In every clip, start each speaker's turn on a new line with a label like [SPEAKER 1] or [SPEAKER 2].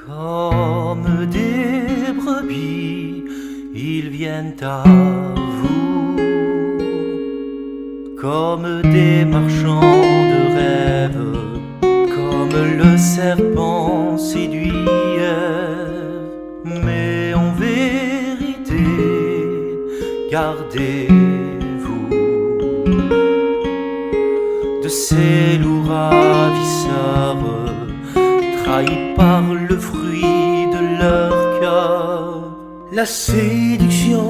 [SPEAKER 1] Comme des brebis, ils viennent à vous, comme des marchands de rêves, comme le serpent séduit Ève. Mais en vérité, gardez-vous de ces loups ravisseurs, trahis par le fruit de leur cœur. La séduction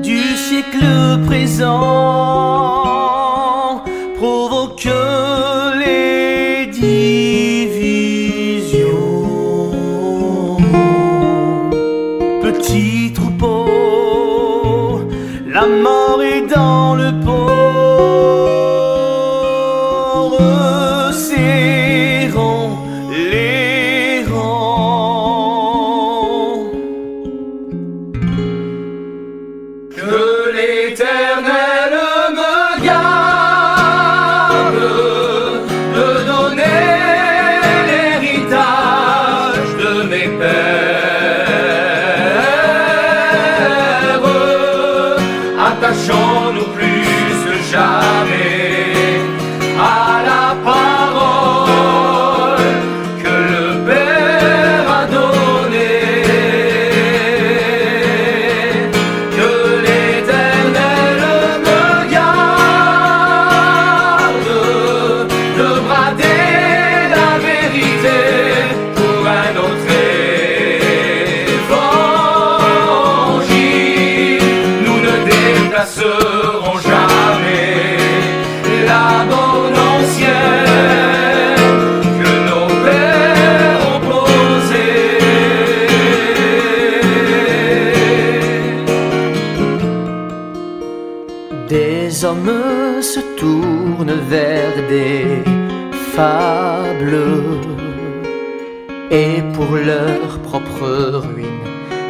[SPEAKER 1] du siècle présent provoque les divisions. Petit troupeau, la mort est dans le pot.
[SPEAKER 2] Que l'Éternel me garde de donner l'héritage de mes pères. Attachons-nous plus que jamais à la parole que le Père a donnée. Seront jamais la bonne ancienne que nos pères ont posée.
[SPEAKER 1] Des hommes se tournent vers des fables et pour leur propre ruine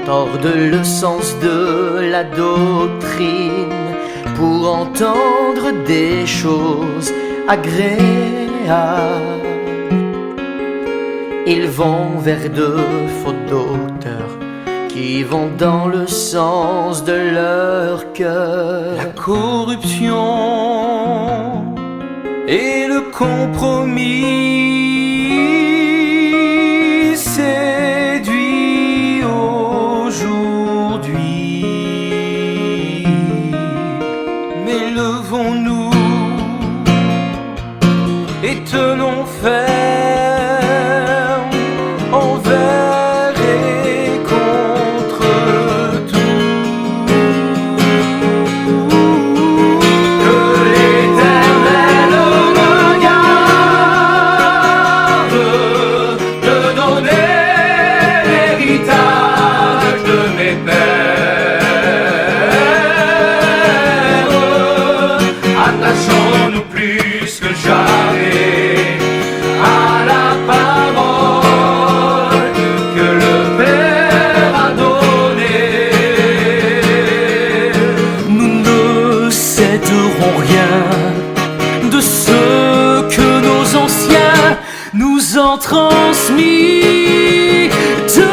[SPEAKER 1] tordent le sens de la doctrine pour entendre des choses agréables. Ils vont vers de faux docteurs qui vont dans le sens de leur cœur. La corruption et le compromis séduit aujourd'hui. Mais levons-nous et tenons ferme envers et contre tout.
[SPEAKER 2] Que l'Éternel me garde de donner l'héritage de mes pères. Attachons-nous plus que jamais à la parole que le Père a donnée.
[SPEAKER 1] Nous ne céderons rien de ce que nos anciens nous ont transmis de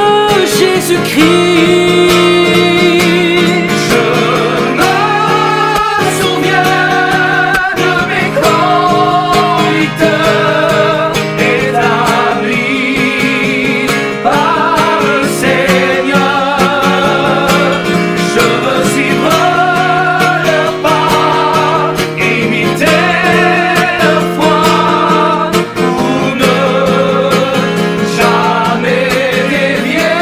[SPEAKER 1] Jésus-Christ.
[SPEAKER 2] Je me souviens de mes conducteurs établis par le Seigneur. Je veux suivre leurs pas, imiter leur foi pour ne jamais dévier.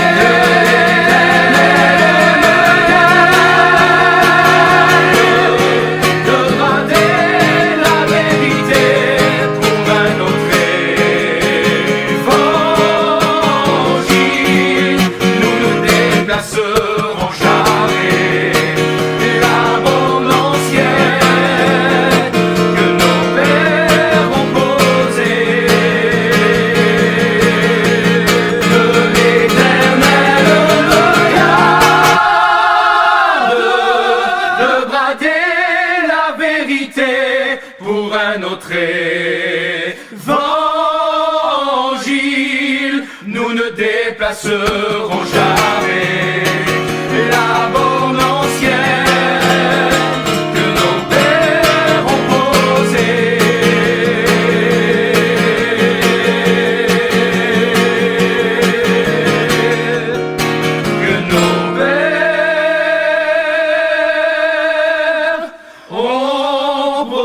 [SPEAKER 2] effaceront jamais la borne ancienne que nos pères ont posée. Que nos pères ont posée.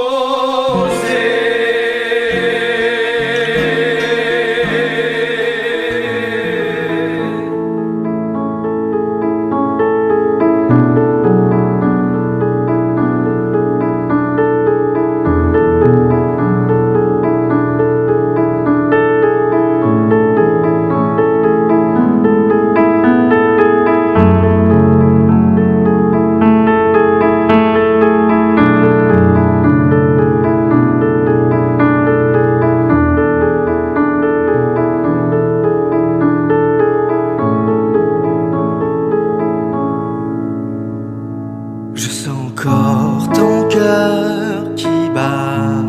[SPEAKER 1] Je sens encore ton cœur qui bat.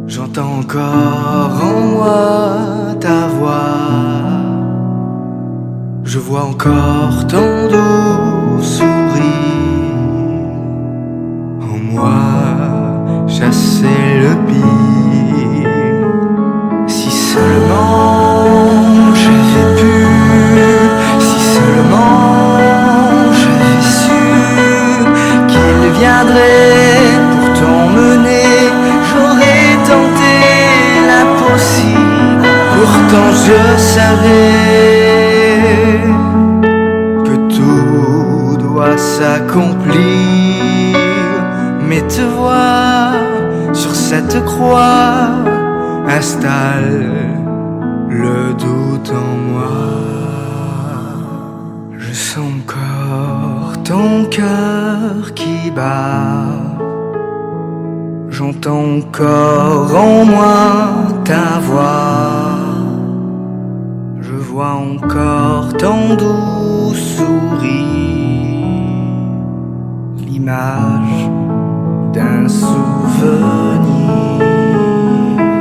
[SPEAKER 1] J'entends encore en moi ta voix. Je vois encore ton doux sourire. En moi chasser le pire. Si seulement j'avais pu, si seulement pour t'emmener, j'aurais tenté l'impossible. Pourtant je savais que tout doit s'accomplir. Mais te voir sur cette croix installe le doute en moi. Je sens encore ton cœur qui bat. J'entends encore en moi ta voix. Je vois encore ton doux sourire, l'image d'un souvenir.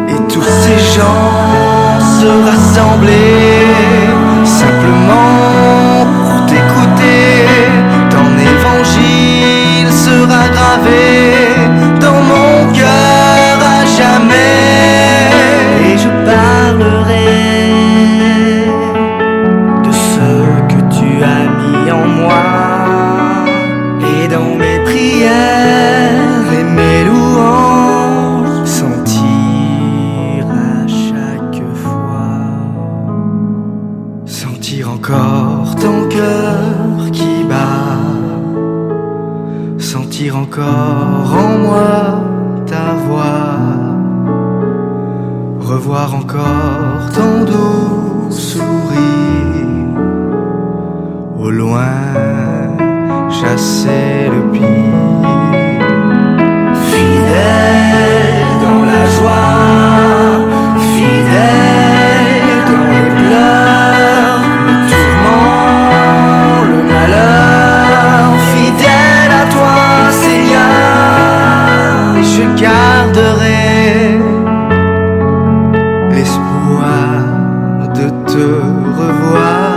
[SPEAKER 1] Et tous ces gens se rassemblaient simplement pour t'écouter. Ton évangile sera gravé dans mon cœur à jamais. Et je parlerai de ce que tu as mis en moi. Et dans mes prières et mes louanges, sentir à chaque fois, sentir encore ton cœur qui bat. Sentir encore en moi ta voix. Revoir encore ton doux sourire. Au loin chasser le pire. Fidèle dans la joie, fidèle dans les pleurs, le tourment, le malheur, fidèle à toi Seigneur. Et je garderai l'espoir de te revoir,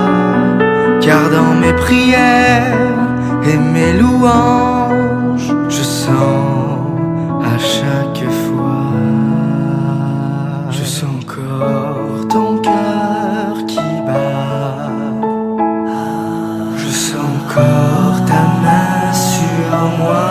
[SPEAKER 1] car dans mes prières et mes louanges, je sens à chaque fois, je sens encore ton cœur qui bat. Je sens encore ta main sur moi.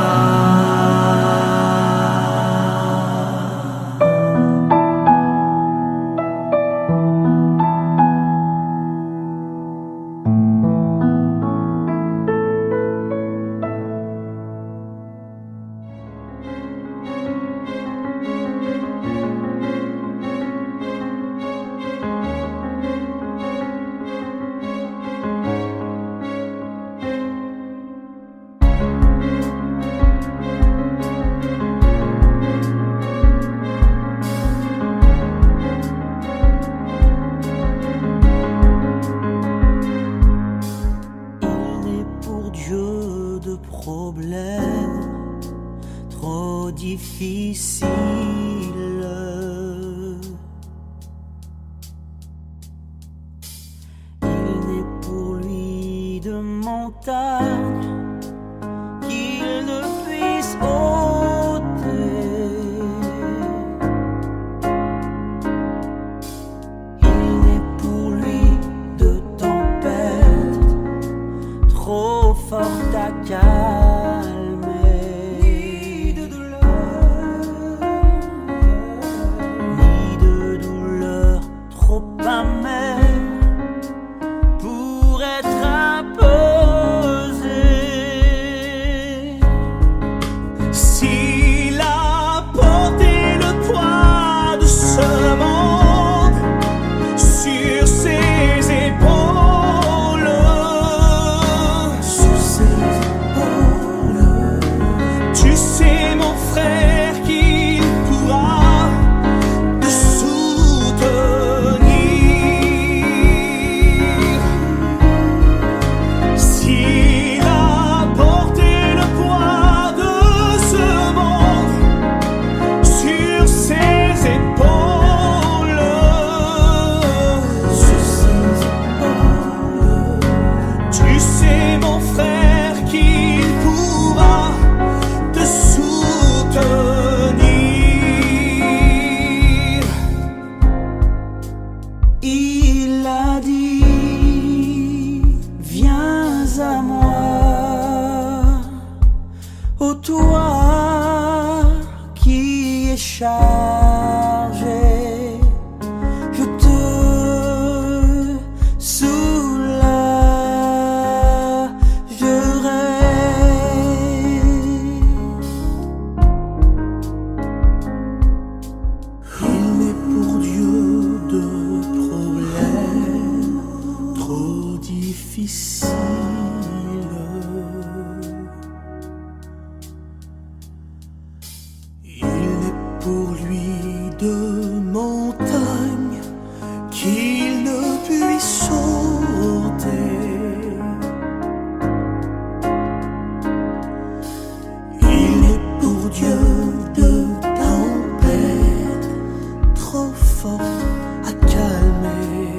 [SPEAKER 1] difficile.
[SPEAKER 3] de montagne qu'il ne puisse ôter. Il n'est pour lui de tempête trop forte à calmer, ni de douleur trop amère pour être apaisée.
[SPEAKER 2] S'il a porté le poids de ce monde sur ses épaules, tu sais mon frère qu'il pourra te soutenir. S'il a porté le poids de ce monde sur ses épaules, tu sais mon frère qu'il pourra te soutenir.
[SPEAKER 3] Il a dit, viens à moi, ô toi qui es chargé, je te soulagerai. Il n'est pour Dieu de problèmes trop difficiles. Il n'est pour lui de montagnes qu'il ne puisse sauter. Il est pour Dieu de tempêtes trop fortes à calmer,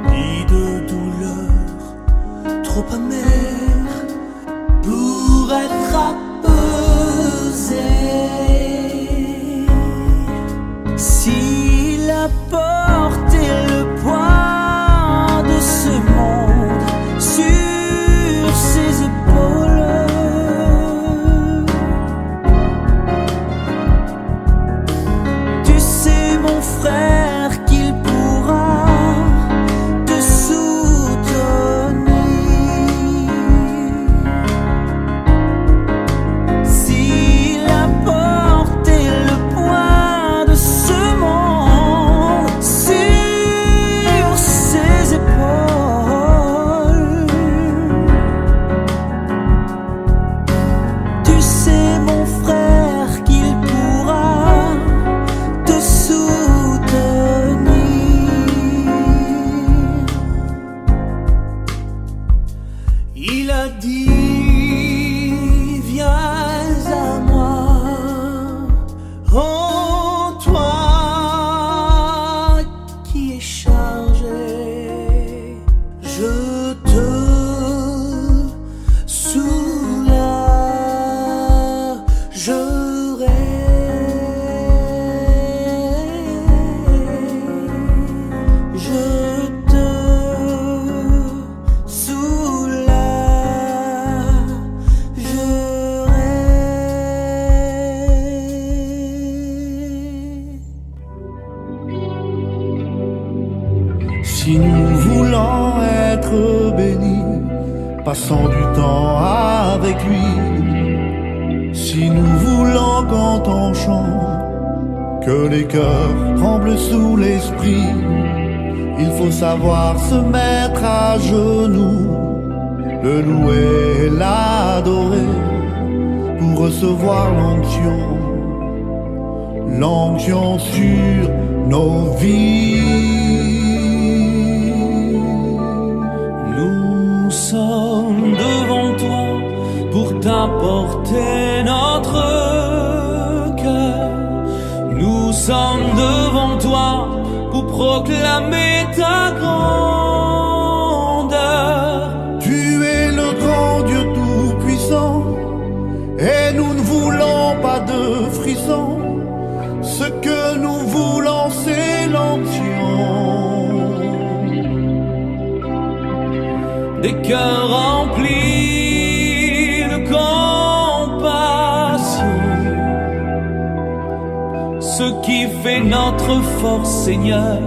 [SPEAKER 3] ni de douleur trop amère pour être apaisée. S'il a porté le poids de ce monde sur ses épaules, tu sais mon frère qu'il pourra te soutenir. S'il a porté le poids de ce monde sur ses épaules, tu sais mon frère qu'il pourra te soutenir.
[SPEAKER 2] Il a dit, viens à moi, oh toi qui es chargé, je te soulagerai. Je te
[SPEAKER 4] Si nous voulons être bénis, passons du temps avec lui. Si nous voulons quand on chante, que les cœurs tremblent sous l'esprit, il faut savoir se mettre à genoux, le louer et l'adorer, pour recevoir l'onction sur nos vies.
[SPEAKER 2] Nous sommes devant toi pour t'apporter notre cœur. Nous sommes devant toi pour
[SPEAKER 3] proclamer ta grandeur.
[SPEAKER 4] Tu es le grand Dieu tout-puissant, et nous ne voulons pas de frissons. Ce que nous voulons, c'est l'onction.
[SPEAKER 3] Des cœurs remplis de compassion, ce qui fait notre force, Seigneur,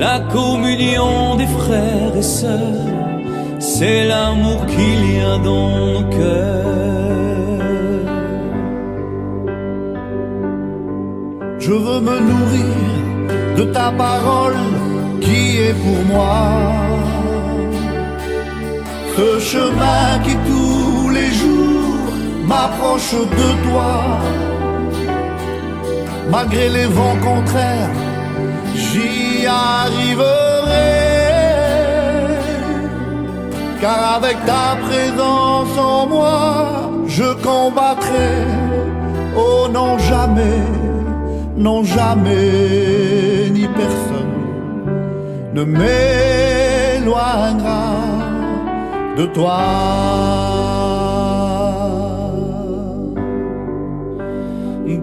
[SPEAKER 3] la communion des frères et sœurs, c'est l'amour qu'il y a dans nos cœurs.
[SPEAKER 4] Je veux me nourrir de ta parole qui est pour moi. Ce chemin qui tous les jours m'approche de toi. Malgré les vents contraires, j'y arriverai. Car avec ta présence en moi, je combattrai. Oh non jamais, non jamais, ni personne ne m'éloignera de toi.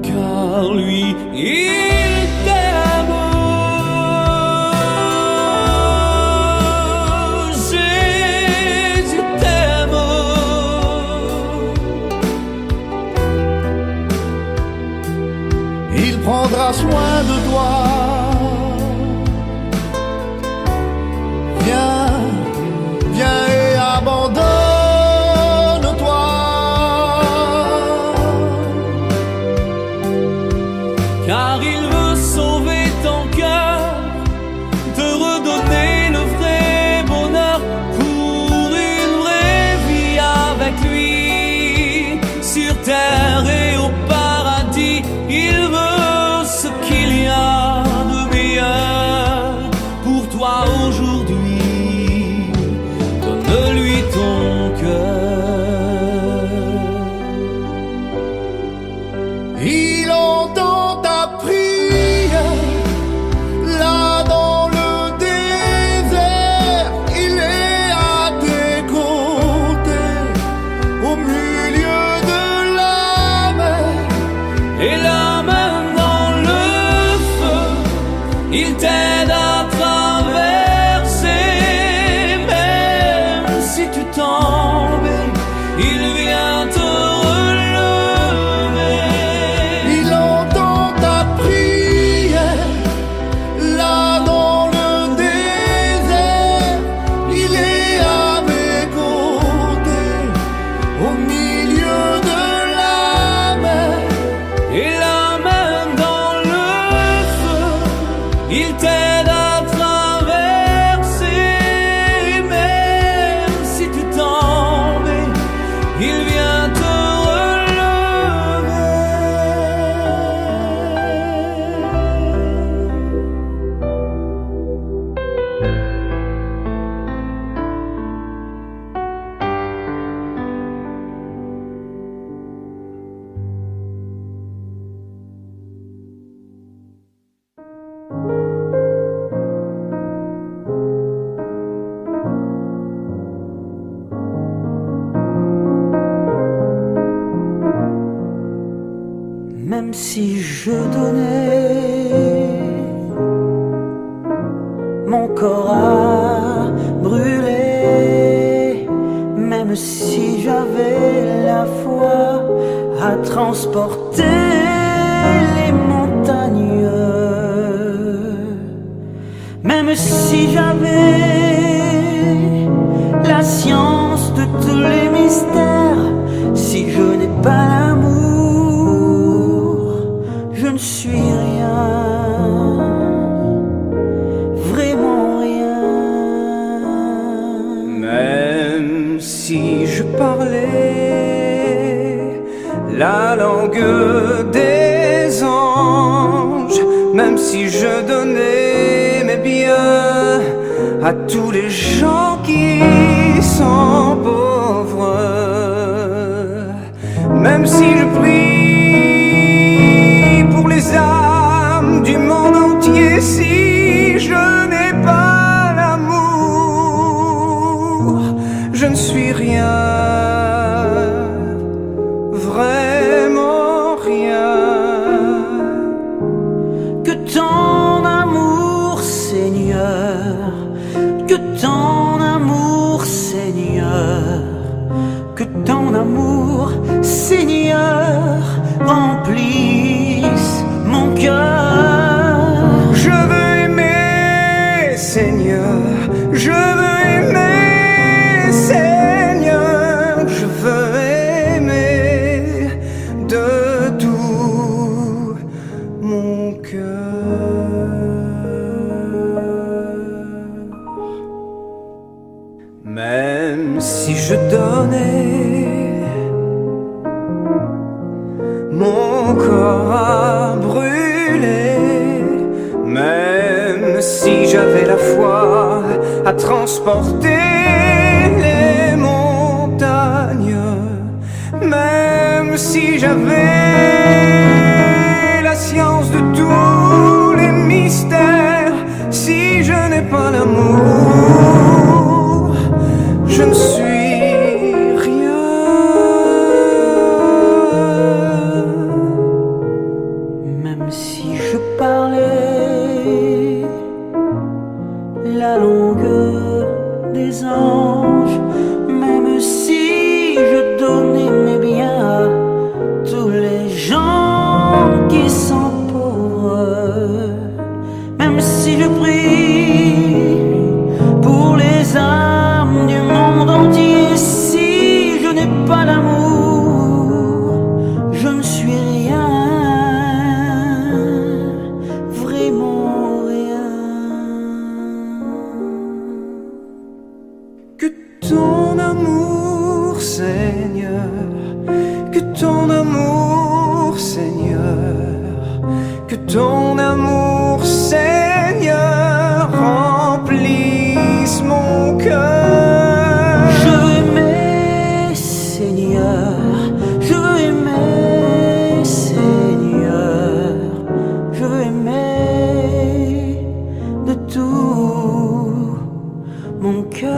[SPEAKER 3] Car lui, il t'aime. Jésus t'aime.
[SPEAKER 4] Il prendra soin de toi. Viens, viens et abandonne-toi.
[SPEAKER 3] Car il veut sauver ton cœur, te redonner le vrai bonheur pour une vraie vie avec lui. Sur terre et au paradis, il veut ce qu'il y a de meilleur pour toi aujourd'hui. Donne-lui ton cœur.
[SPEAKER 4] Il entend ta prière, là dans le désert, il est à tes côtés, au milieu de la mer.
[SPEAKER 3] Et la main dans le feu, il t'aide à traverser. Même si tu tombes, il vient te relever.
[SPEAKER 4] Il entend ta prière, là dans le désert, il est à mes côtés, au milieu de la mer.
[SPEAKER 3] Et la main dans le feu, il t'aide à traverser. Même si tu tombes, il vient te
[SPEAKER 1] Même si je donnais mon corps à brûler, même si j'avais la foi à transporter les montagnes, même si j'avais la science de tous les mystères, si je n'ai pas l'amour, je ne suis rien, vraiment rien.
[SPEAKER 2] Même si je parlais la langue des anges, même si je donnais mes biens à tous les gens qui sont pauvres, même si je prie pour les âmes du monde entier, si
[SPEAKER 3] rien, vraiment rien.
[SPEAKER 1] Que ton amour, Seigneur, que ton amour, Seigneur, que ton amour, Seigneur, remplisse mon cœur.
[SPEAKER 3] Je veux aimer, Seigneur, je veux aimer, Seigneur, je veux aimer de tout mon cœur. Même si je donnais mon corps à brûler, même si j'avais la foi à transporter les montagnes, même si j'avais la science de tous les mystères, si je n'ai pas l'amour, je ne suis rien.
[SPEAKER 1] Même si je parlais la langue des anges, même si je donnais mes biens à tous les gens qui sont pauvres, même si je prie pour les âmes du monde entier, si je n'ai pas l'amour, je ne suis rien, vraiment rien.
[SPEAKER 3] Que ton amour, Seigneur, que ton amour, Seigneur, que ton amour, Seigneur, remplisse mon cœur.
[SPEAKER 1] Je veux aimer, Seigneur, je veux aimer, Seigneur, je veux aimer de tout mon cœur.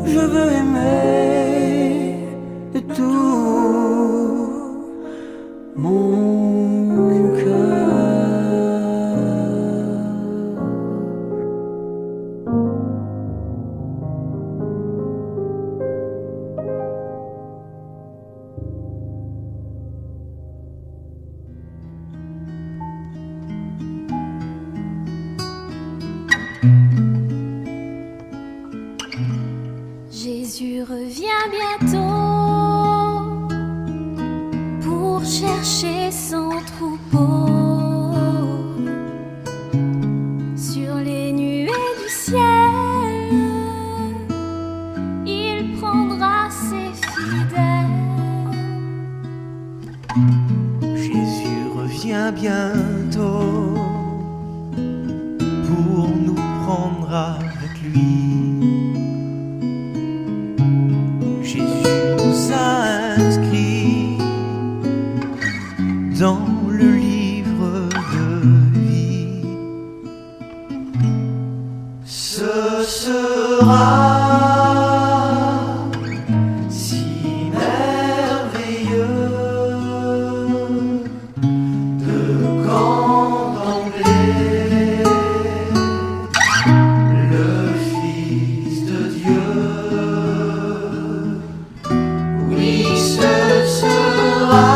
[SPEAKER 1] Je veux aimer de tout mon cœur.
[SPEAKER 5] Jésus revient bientôt pour chercher son troupeau. Sur les nuées du ciel, il prendra ses fidèles.
[SPEAKER 1] Jésus revient bientôt pour nous prendre avec lui. Jésus nous a inscrits dans le livre de vie. Ce sera si merveilleux de contempler le Fils de Dieu. Oui, ce sera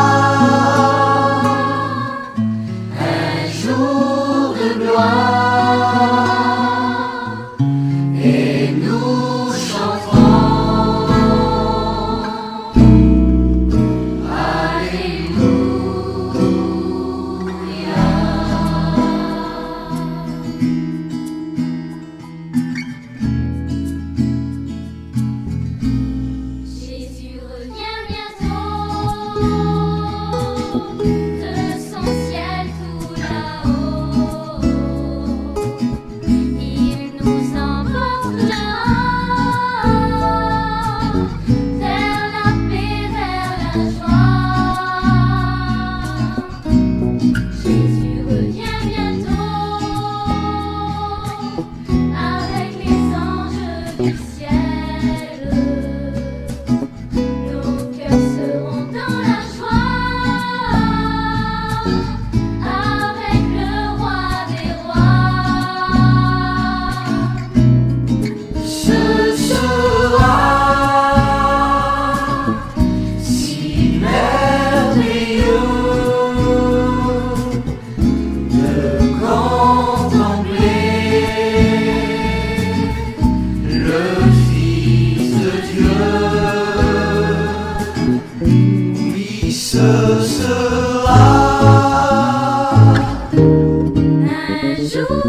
[SPEAKER 2] ce sera
[SPEAKER 5] un jour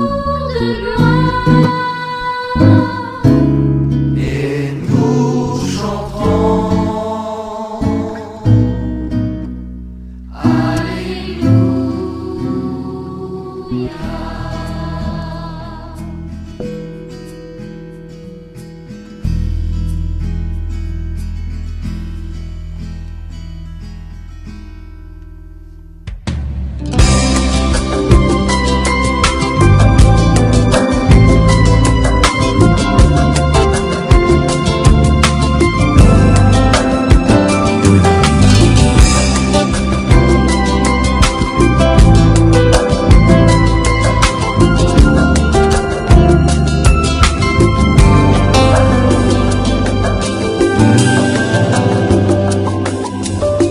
[SPEAKER 5] de gloire.
[SPEAKER 2] et nous chanterons
[SPEAKER 5] Alléluia.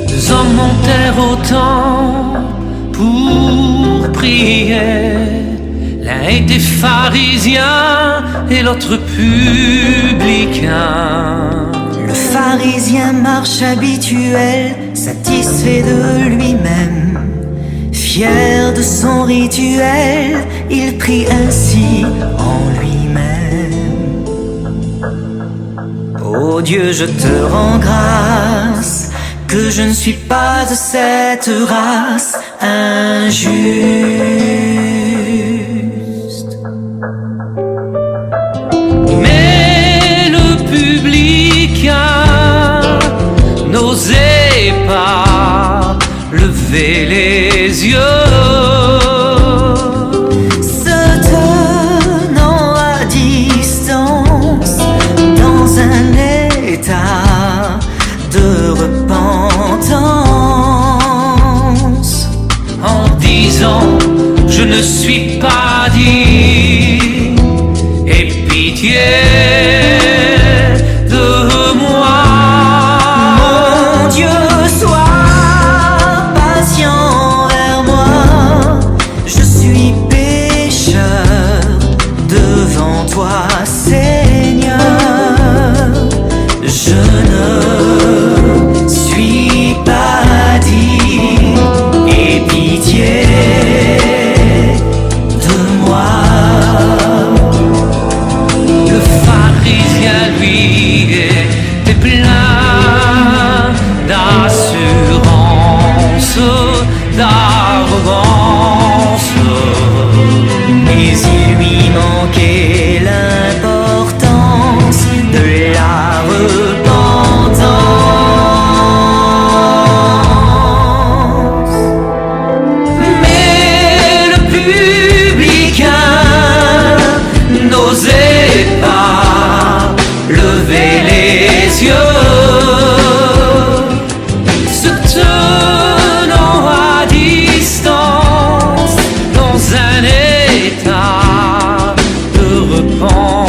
[SPEAKER 3] Deux hommes montèrent au temple pour prier. L'un était pharisien et l'autre publicain.
[SPEAKER 6] Le pharisien marche habituel, satisfait de lui-même, fier de son rituel, il prie ainsi en lui-même. Ô Dieu, je te rends grâce que je ne suis pas de cette race injuste.
[SPEAKER 3] Mais le publicain n'osait pas lever les yeux.
[SPEAKER 6] Se tenant à distance, dans un état de repentance,
[SPEAKER 3] En disant je ne suis pas digne, aie pitié de moi.
[SPEAKER 6] mon Dieu, sois patient vers moi, je suis pécheur devant toi, Seigneur, je ne suis pas digne, aie pitié de moi.
[SPEAKER 3] Le pharisien lui était plein d'assurance, d'arrogance,
[SPEAKER 6] Mais il lui manquait l'importance de la repentance.
[SPEAKER 3] mais le publicain n'osait pas lever les yeux. Se tenant à distance, dans un état de repentance,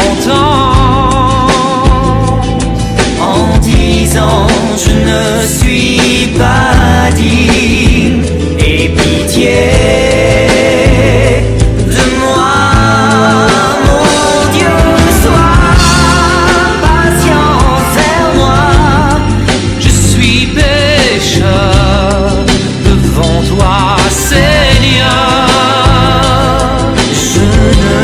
[SPEAKER 6] En disant je ne suis pas digne, aie pitié de moi. Mon Dieu, sois patient vers moi,
[SPEAKER 3] je suis pécheur devant toi, Seigneur.
[SPEAKER 6] je ne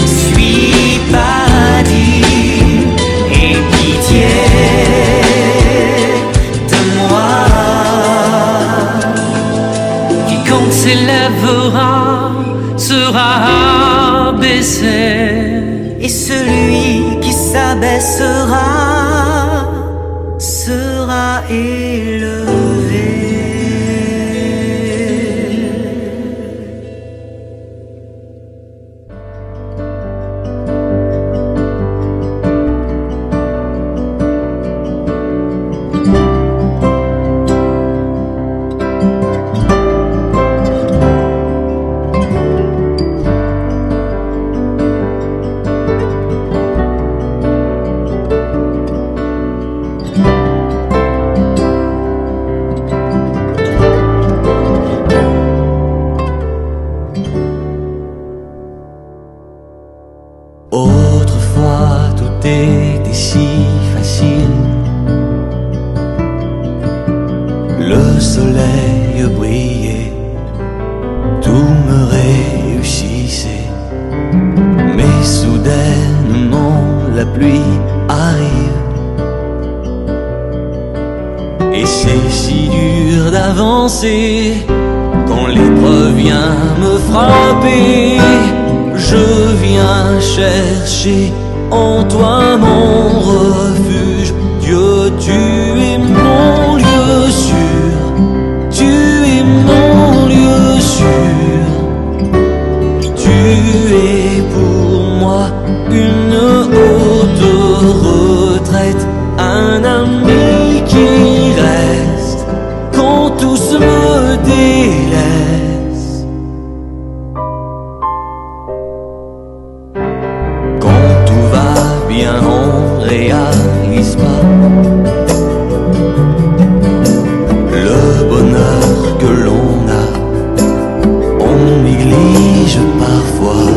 [SPEAKER 6] suis pas digne, aie pitié de moi.
[SPEAKER 3] Quiconque s'élèvera sera abaissé,
[SPEAKER 6] Et celui qui s'abaissera sera élevé.
[SPEAKER 1] Autrefois tout était si facile.
[SPEAKER 6] Le soleil brillait, tout me réussissait, mais soudainement la pluie arrive. Et c'est si dur d'avancer quand l'épreuve vient me frapper. Je viens chercher en toi mon refuge. Dieu, tu es mon lieu sûr, tu es mon lieu sûr. Tu es pour moi une haute retraite, un ami qui reste quand tous me délaissent. Quand tout va bien, on réalise pas le bonheur que l'on a. On néglige parfois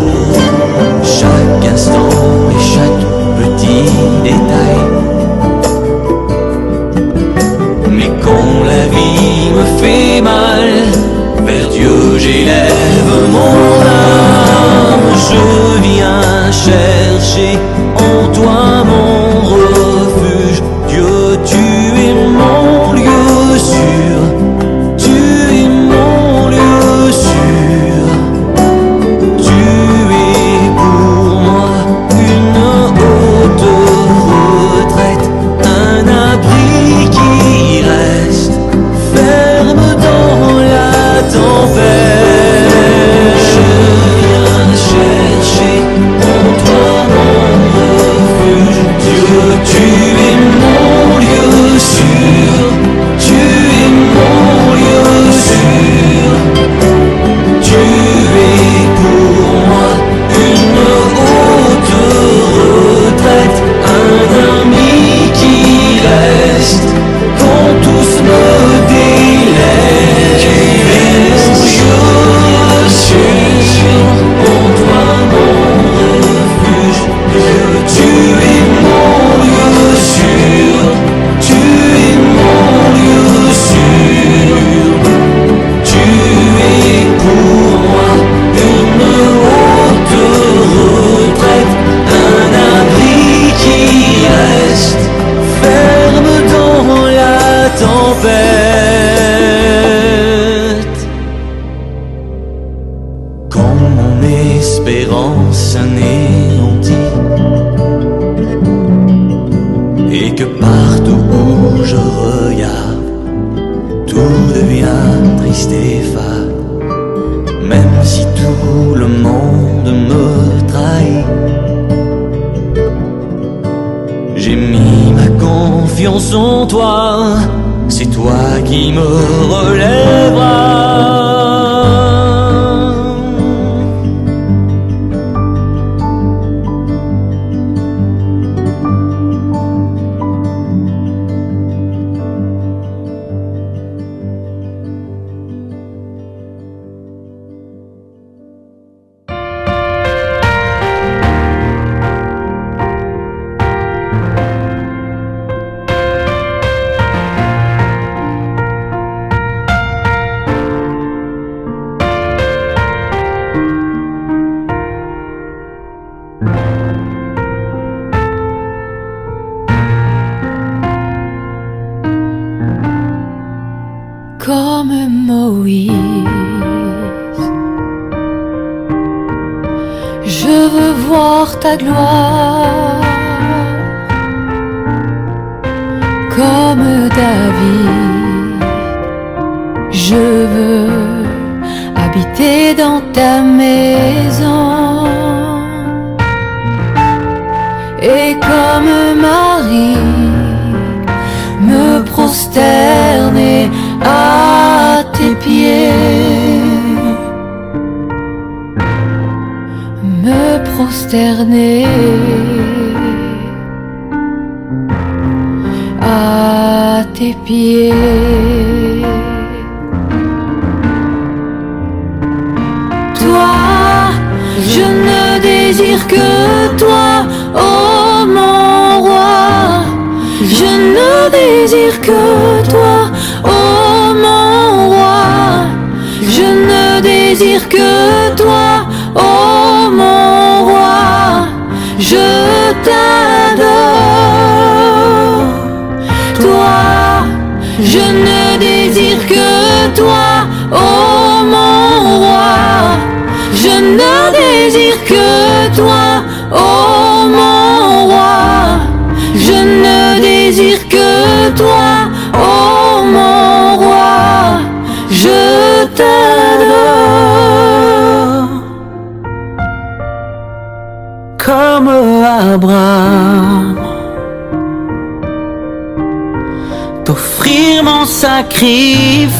[SPEAKER 6] chaque instant et chaque petit détail. Mais quand la vie me fait mal, vers Dieu j'élève mon âme. Je viens chercher en toi mon refuge. Dieu, tu es mon lieu sûr, tu es mon lieu sûr. Tu es pour moi une haute retraite, un abri qui reste ferme dans la tempête. Je viens chercher en toi mon refuge. Dieu, tu es mon lieu sûr, tu es mon lieu sûr. Tu es pour moi une haute retraite, un ami qui reste quand tous me délaissent. Tu es mon lieu sûr, en toi mon refuge. Dieu, tu es mon lieu sûr, tu es mon lieu sûr. Tu es pour moi une haute retraite, un abri qui reste ferme dans la tempête. Quand mon espérance s'anéantit et que partout où je regarde tout devient triste et fade, même si tout le monde me trahit, j'ai mis ma confiance en toi, c'est toi qui me relèveras.
[SPEAKER 5] Comme Moïse, je veux voir ta gloire. Comme David, je veux habiter dans ta maison. Et comme Marie, me prosterner à tes pieds, me prosterner à tes pieds. Toi, je ne désire que toi, ô mon roi. Je ne désire que toi, ô
[SPEAKER 6] désire que toi, oh mon roi, je t'adore. Toi, je ne désire que toi, oh mon roi, je ne désire que toi, oh mon roi, je ne désire que toi, oh mon roi, je t'adore. Comme Abraham, t'offrir mon sacrifice.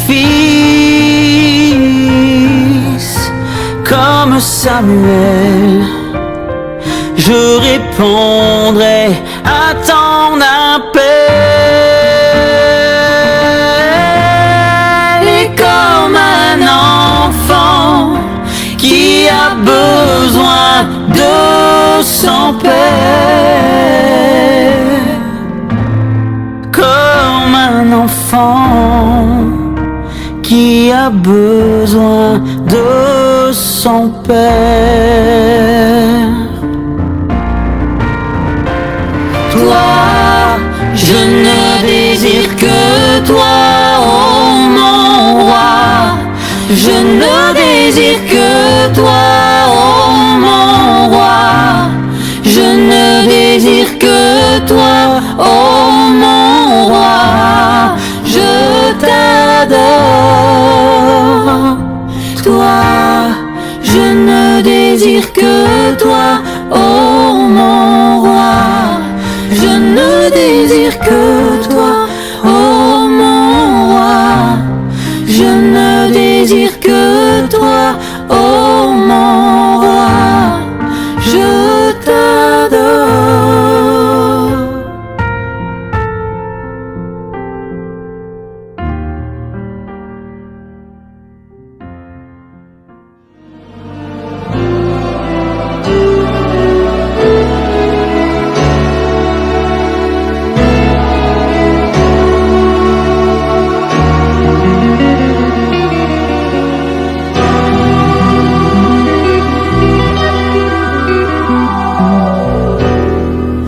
[SPEAKER 6] Comme Samuel, je répondrai à ton appel. Et comme un enfant qui a besoin de son père, comme un enfant qui a besoin de son père. Toi, je ne désire que toi, oh mon roi, je ne désire que toi, oh mon roi, je ne désire que toi, oh mon roi, je t'adore. Toi, je ne désire que toi, oh mon roi, je ne désire que toi, oh mon roi, je ne désire que toi, oh mon roi, je t'adore.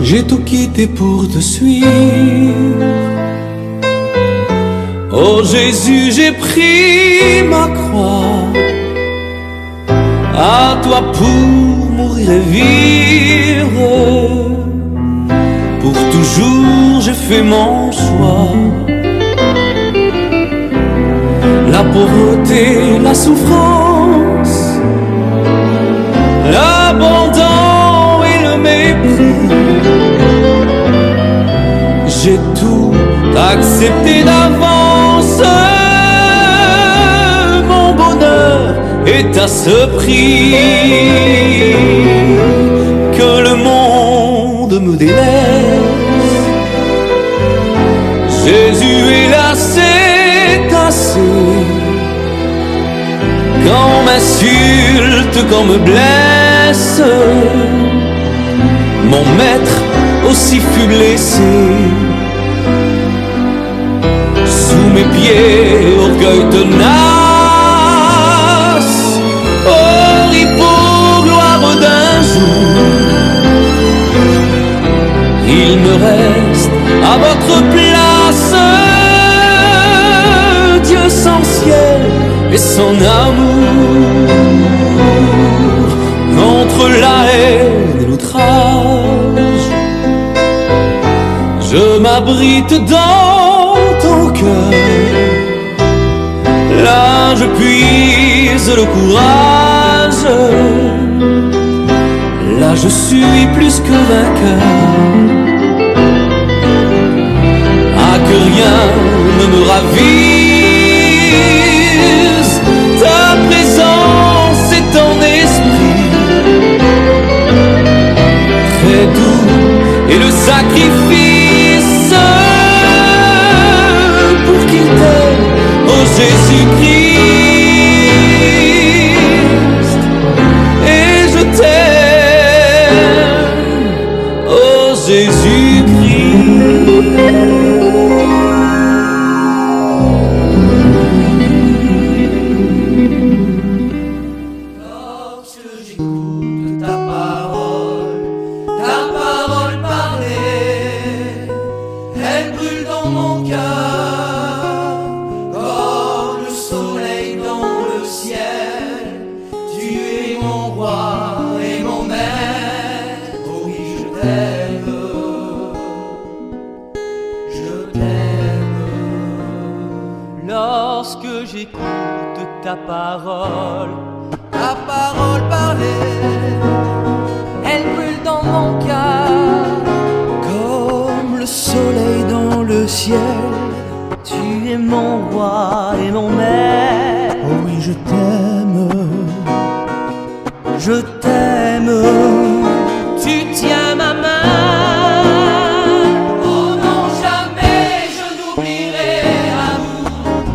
[SPEAKER 3] J'ai tout quitté pour te suivre. Oh Jésus, j'ai pris ma croix. À toi pour mourir et vivre. Pour toujours, j'ai fait mon choix. La pauvreté, la souffrance, l'abandon et le mépris. J'ai tout accepté d'avance. Mon bonheur est à ce prix. Que le monde me délaisse. Jésus est là, c'est assez. Qu'on m'insulte, qu'on me blesse. Mon maître aussi fut blessé. Sous mes pieds, orgueil tenace. Oh, pour gloire d'un jour. Il me reste à votre place. Dieu sans ciel et son amour. Contre la haine et l'outrage, je m'abrite dans ton cœur. Là je puise le courage. Là je suis plus que vainqueur. Ah, que rien ne me ravise. Ta présence est ton esprit. Très doux et le sacrifice pour qu'il t'aime, oh Jésus-Christ. Et je t'aime, oh Jésus-Christ. lorsque j'écoute ta parole.
[SPEAKER 1] Ta parole parlée,
[SPEAKER 3] Elle brûle dans mon cœur
[SPEAKER 1] comme le soleil dans le ciel.
[SPEAKER 3] Tu es mon roi et mon maître.
[SPEAKER 4] Oh oui, je t'aime.
[SPEAKER 3] Je t'aime. Tu tiens ma main. Oh non, jamais je n'oublierai l'amour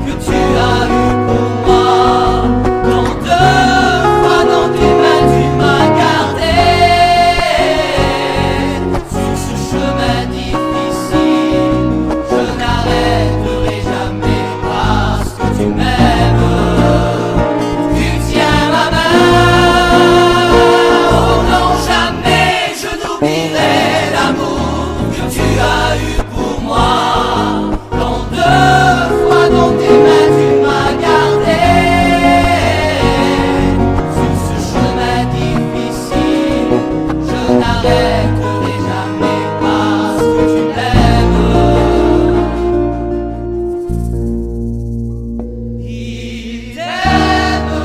[SPEAKER 3] que tu as eu pour moi. Quand deux fois dans tes mains tu m'as gardé. Sur ce chemin difficile, je n'arrêterai jamais parce que tu m'aimes. Tu tiens ma main. Oh non, jamais je n'oublierai l'amour que tu as eu pour moi. Quand deux fois dans tes mains tu m'as gardé. Sur ce chemin difficile, je n'arrêterai jamais parce que tu m'aimes. Il t'aime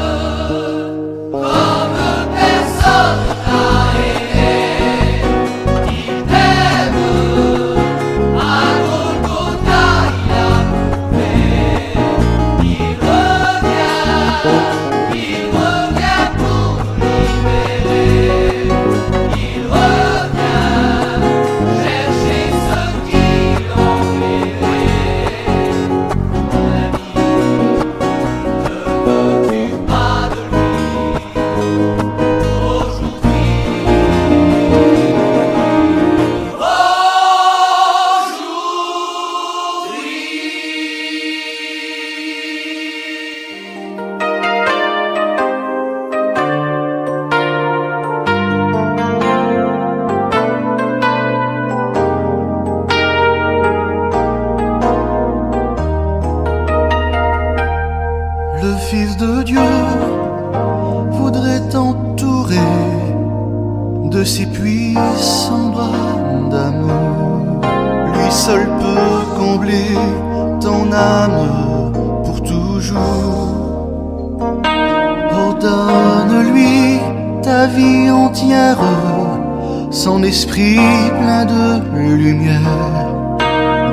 [SPEAKER 3] comme personne n'a aimé. Il t'aime, à Golgotha il a prouvé. Il revient pour nous libérer. Il revient chercher ceux qui l'ont aimé. La vie ne m'occupe pas de lui aujourd'hui.
[SPEAKER 4] Le Fils de Dieu voudrait t'entourer de ses puissants bras d'amour. Lui seul peut combler ton âme pour toujours. Ordonne-lui ta vie entière, son esprit plein de lumière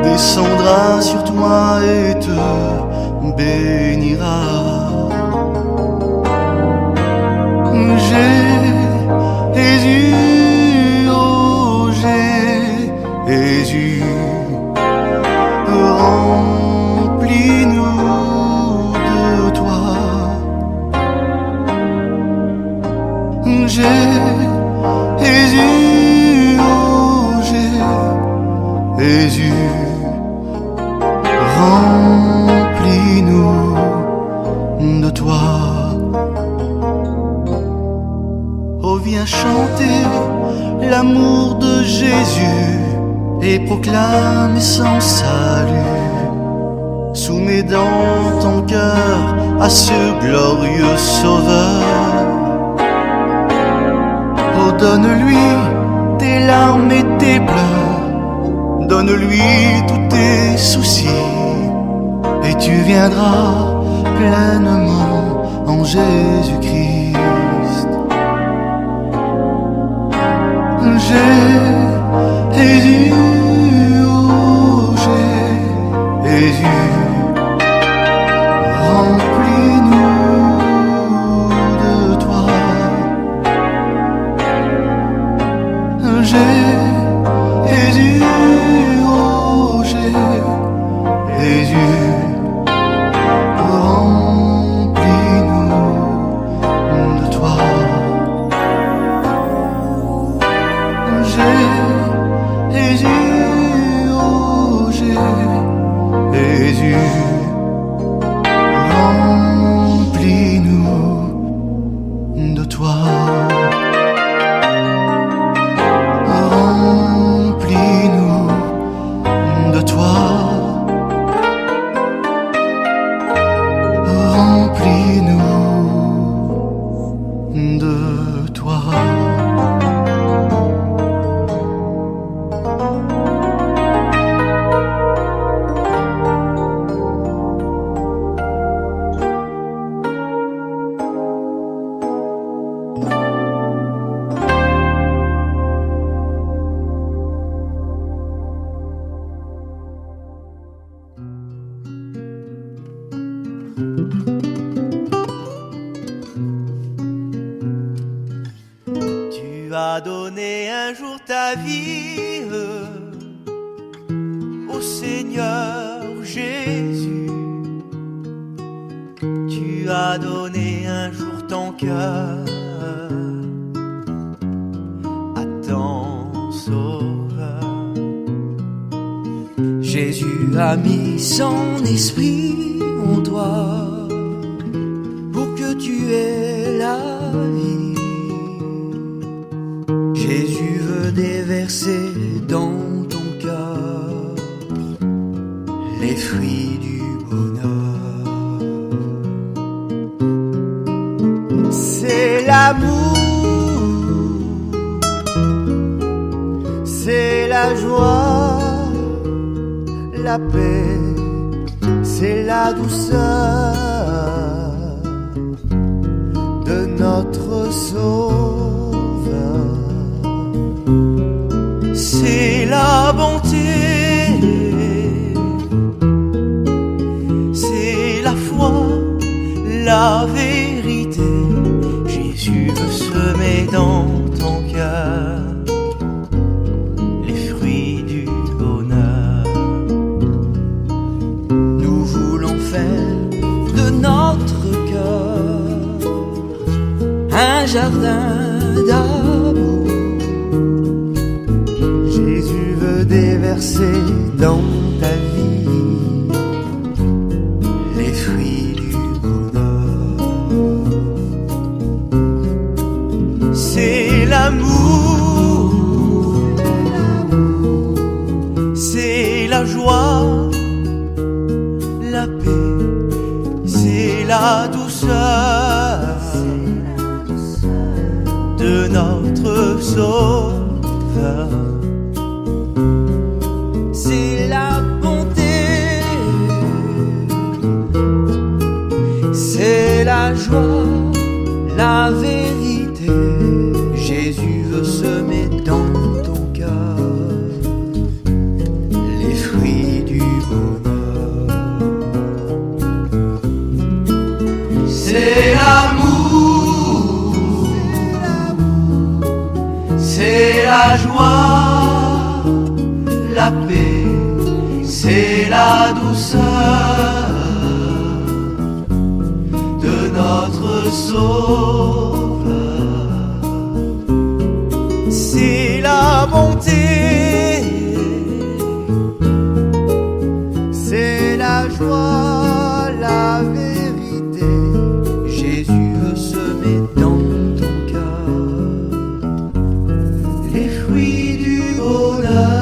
[SPEAKER 4] descendra sur toi et te bénira. Jésus, oh Jésus, remplis-nous de toi. Jésus, oh Jésus, remplis-nous de toi. Oh, viens chanter l'amour de Jésus et proclame son salut. Soumets dans ton cœur à ce glorieux Sauveur. Oh, donne-lui tes larmes et tes pleurs, donne-lui tous tes soucis, et tu viendras pleinement en Jésus-Christ. Jésus, oh Jésus, remplis-nous de toi. Jésus, oh Jésus, remplis-nous de toi. Jésus, oh Jésus,
[SPEAKER 1] ta vie, ô Seigneur Jésus. Tu as donné un jour ton cœur à ton sauveur. Jésus a mis son esprit en toi pour que tu aies la vie. Jésus veut déverser dans ton cœur les fruits du bonheur. C'est l'amour, c'est la joie, la paix, c'est la douceur de notre Sauveur. C'est la bonté, c'est la foi, la vérité. Jésus veut semer dans ton cœur les fruits du bonheur. Nous voulons faire de notre cœur un jardin d'amour. Jésus veut déverser dans ta vie les fruits du bonheur. C'est l'amour, c'est la joie, la paix, c'est la douceur de notre Sauveur. C'est la bonté, c'est la joie, la vérité. Jésus veut semer dans ton cœur les fruits du bonheur. C'est l'amour, c'est la joie, la paix, c'est la douceur de notre Sauveur. C'est la bonté, c'est la joie, la vérité. Jésus veut semer dans ton cœur les fruits du bonheur.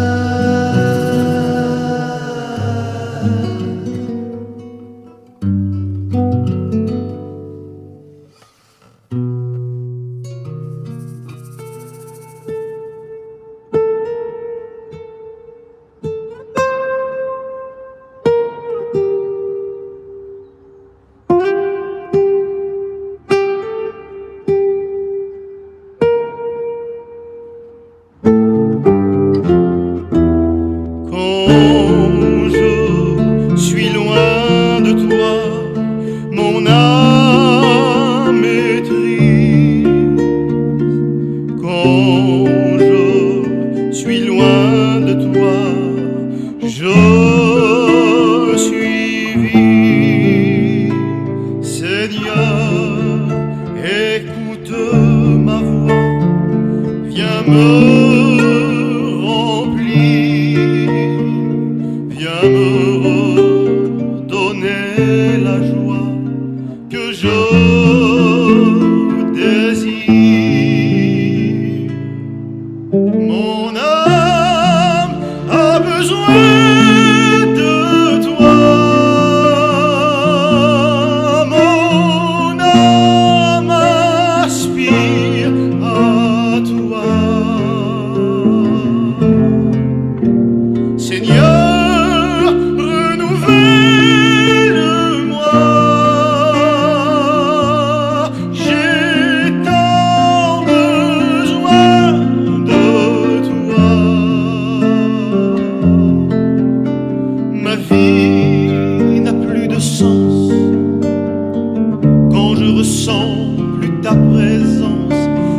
[SPEAKER 4] ta présence,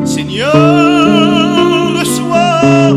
[SPEAKER 4] Seigneur, reçois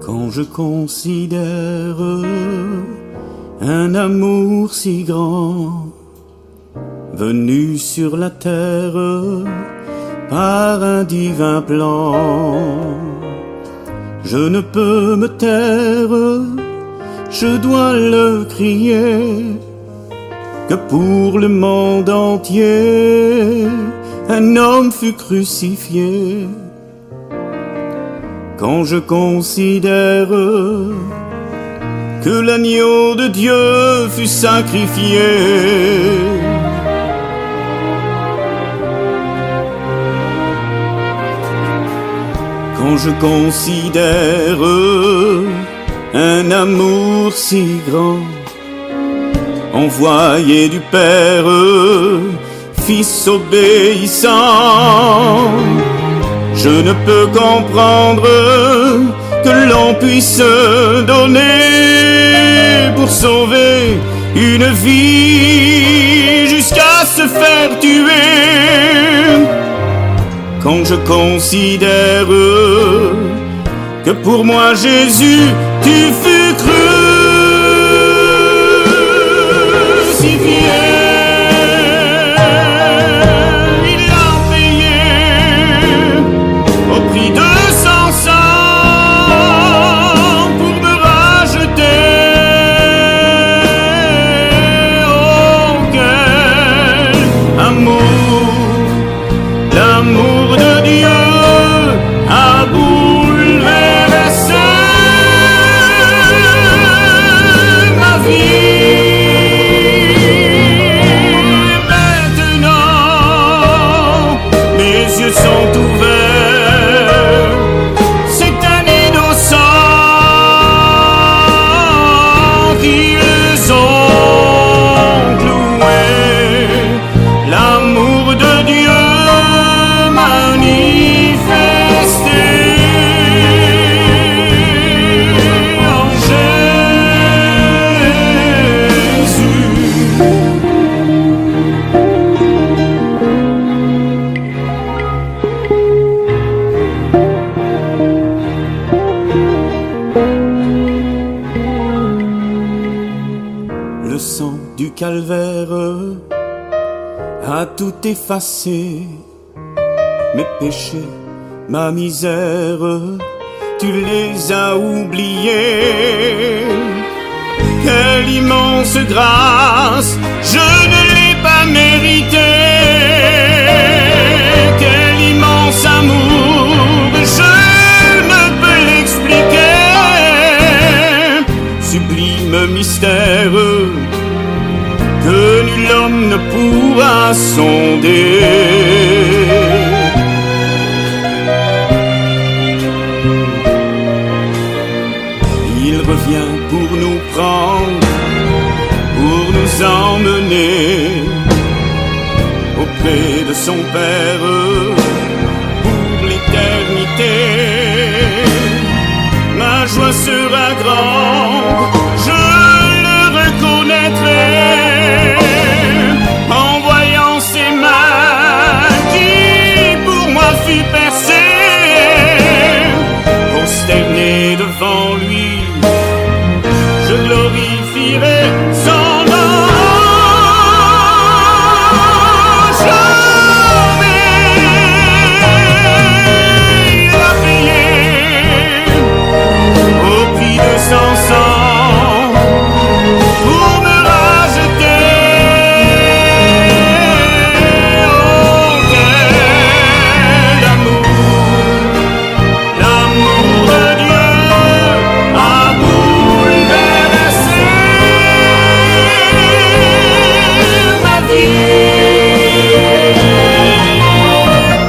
[SPEAKER 3] Quand je considère un amour si grand, venu sur la terre par un divin plan, je ne peux me taire, je dois le crier, que pour le monde entier, un homme fut crucifié. Quand je considère que l'agneau de Dieu fut sacrifié, quand je considère un amour si grand, envoyé du Père, Fils obéissant, je ne peux comprendre que l'on puisse donner pour sauver une vie jusqu'à se faire tuer. Quand je considère que pour moi Jésus, tu fus crucifié. L'amour de Dieu a bouleversé ma vie.
[SPEAKER 7] calvaire a tout effacé, mes péchés, ma misère, tu les as oubliés. Quelle immense grâce, je ne l'ai pas mérité. Quel immense amour, je ne peux l'expliquer. Sublime mystère que nul homme ne pourra sonder. Il revient pour nous prendre, pour nous emmener auprès de son Père pour l'éternité. Ma joie sera grande, je le reconnaîtrai en voyant ses mains qui pour moi fut percée. Prosterné devant lui, je glorifierai son nom. Jamais il a payé au prix de son sang pour me racheter. Oh, quel amour, l'amour de Dieu a bouleversé ma vie.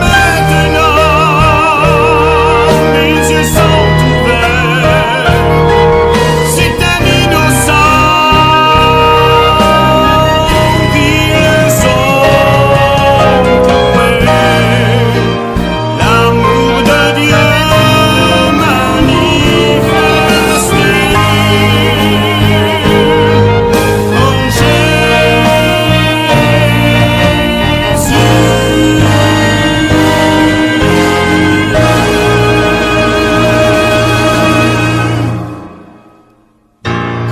[SPEAKER 7] Maintenant, mes yeux sont ouverts. C'est un innocent qu'ils ont trouvé. L'amour de Dieu manifesté en Jésus.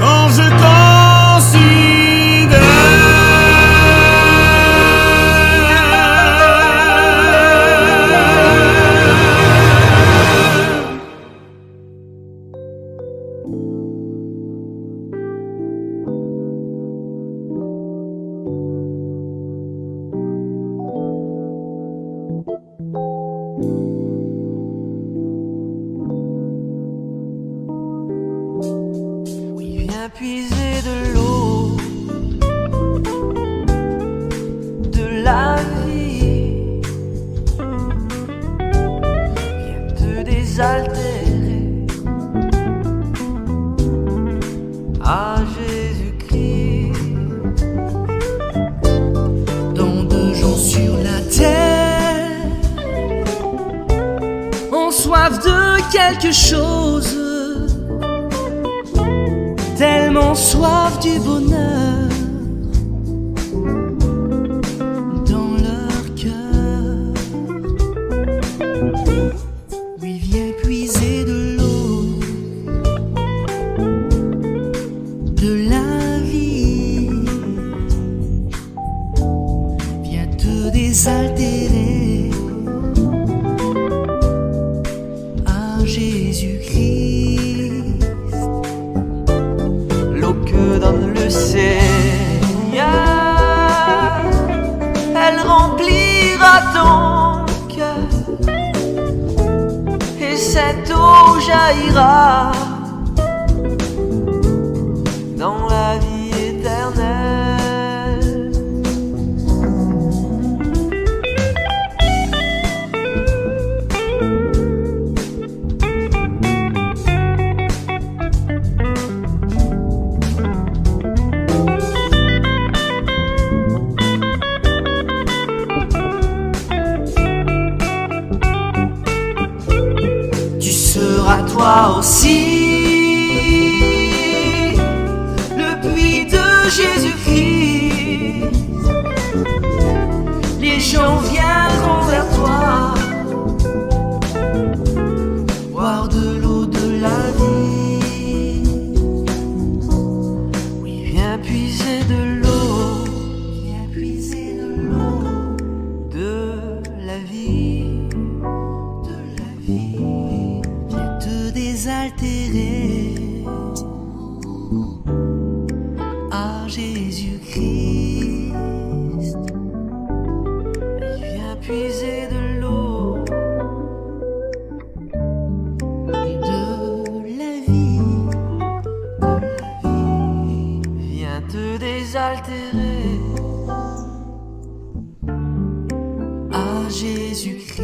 [SPEAKER 7] Quand je
[SPEAKER 1] Oui, viens puiser de l'eau de la vie. Viens te désaltérer à Jésus-Christ.
[SPEAKER 6] Tant de gens sur la terre ont soif de quelque chose, tellement soif du bonheur dans leur cœur. Oui, viens puiser de l'eau de la vie. Viens te désaltérer à Jésus-Christ.
[SPEAKER 1] L'eau que donne le Seigneur, elle remplira ton cœur, et cette eau jaillira dans la vie éternelle.
[SPEAKER 6] Tu seras toi aussi le puits de Jésus-Christ. Les gens viendront vers toi boire de l'eau de la vie.
[SPEAKER 1] Oui, viens puiser de l'eau
[SPEAKER 6] désaltéré à Jésus-Christ. Viens puiser de l'eau et de la vie, viens te désaltérer à Jésus-Christ.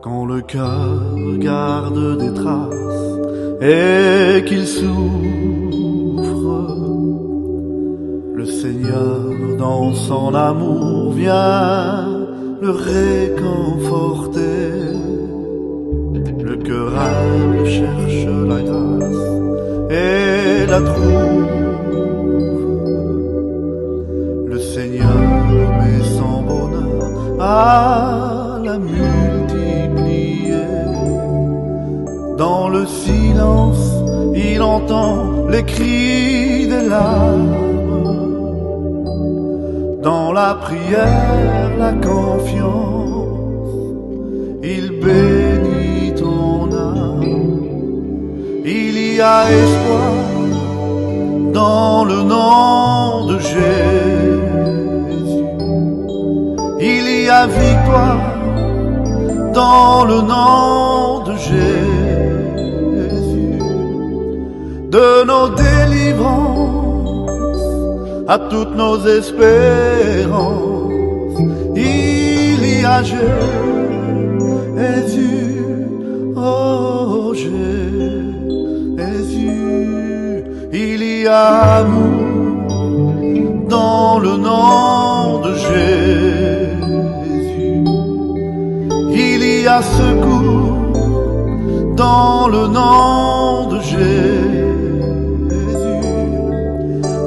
[SPEAKER 4] Quand le cœur garde des traces et qu'il souffre, le Seigneur dans son amour vient le réconforter. Le cœur humble cherche la grâce et la trouve. Le Seigneur met son bonheur à la multiplier. Dans le silence, il entend les cris des larmes. Dans la prière, la confiance, il bénit ton âme. Il y a espoir dans le nom de Jésus. Il y a victoire dans le nom de Jésus. De nos délivrances à toutes nos espérances, il y a Jésus, oh Jésus. Il y a amour dans le nom de Jésus. Il y a secours dans le nom de Jésus.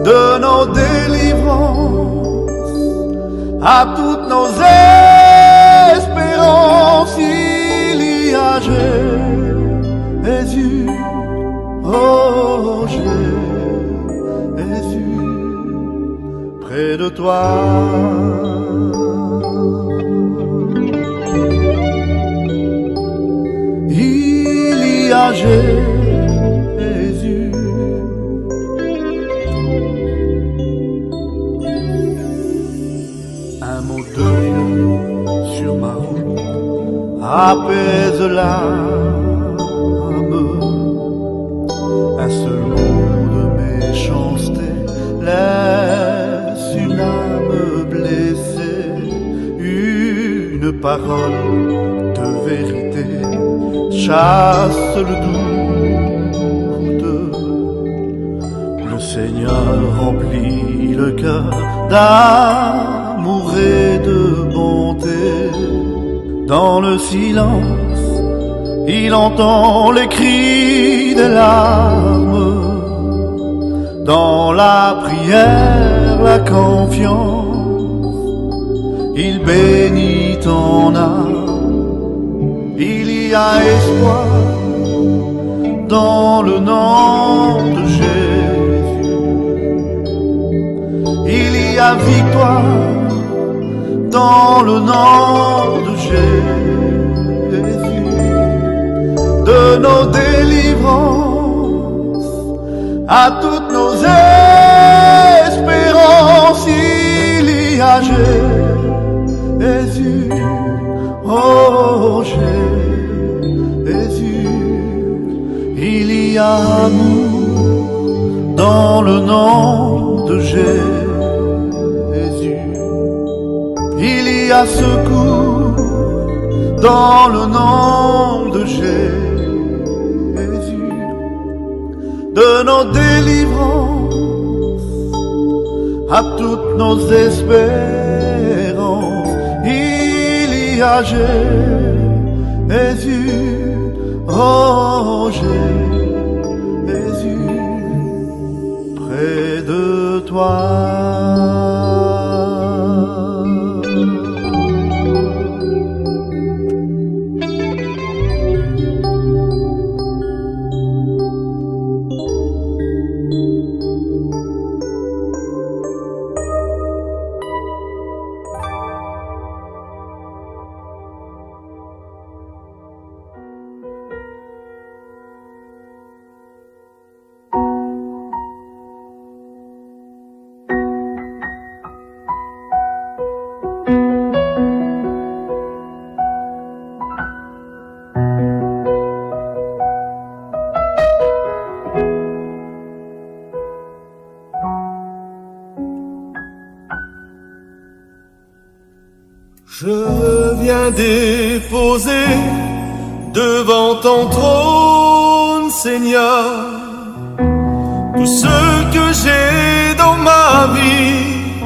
[SPEAKER 4] De nos délivrances à toutes nos espérances, il y a Jésus, oh Jésus, près de toi. Il y a Jésus. Un mot de sur ma route apaise l'âme. Un seul mot de méchanceté laisse une âme blessée. Une parole de vérité chasse le doute. Le Seigneur remplit le cœur d'amour et de bonté. Dans le silence, il entend les cris des larmes. Dans la prière, la confiance, il bénit ton âme. Il y a espoir dans le nom de Jésus. Il y a victoire dans le nom de Jésus. De nos délivrances à toutes nos espérances, il y a Jésus, oh Jésus. Il y a amour dans le nom de Jésus. Il y a secours dans le nom de Jésus. De nos délivrances à toutes nos espérances, il y a Jésus, oh Jésus, près de toi. Je viens déposer devant ton trône, Seigneur, tout ce que j'ai dans ma vie,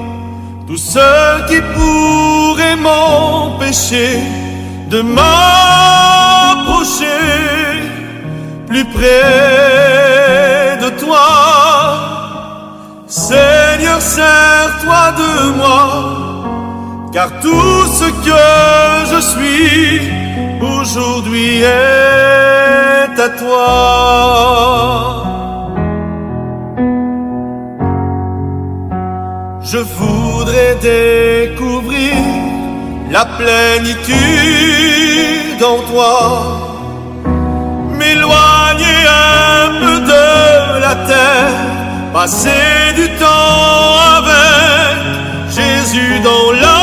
[SPEAKER 4] tout ce qui pourrait m'empêcher de m'approcher plus près de toi. Seigneur, sers-toi de moi, car tout ce que je suis aujourd'hui est à toi. Je voudrais découvrir la plénitude en toi, m'éloigner un peu de la terre, passer du temps avec Jésus dans la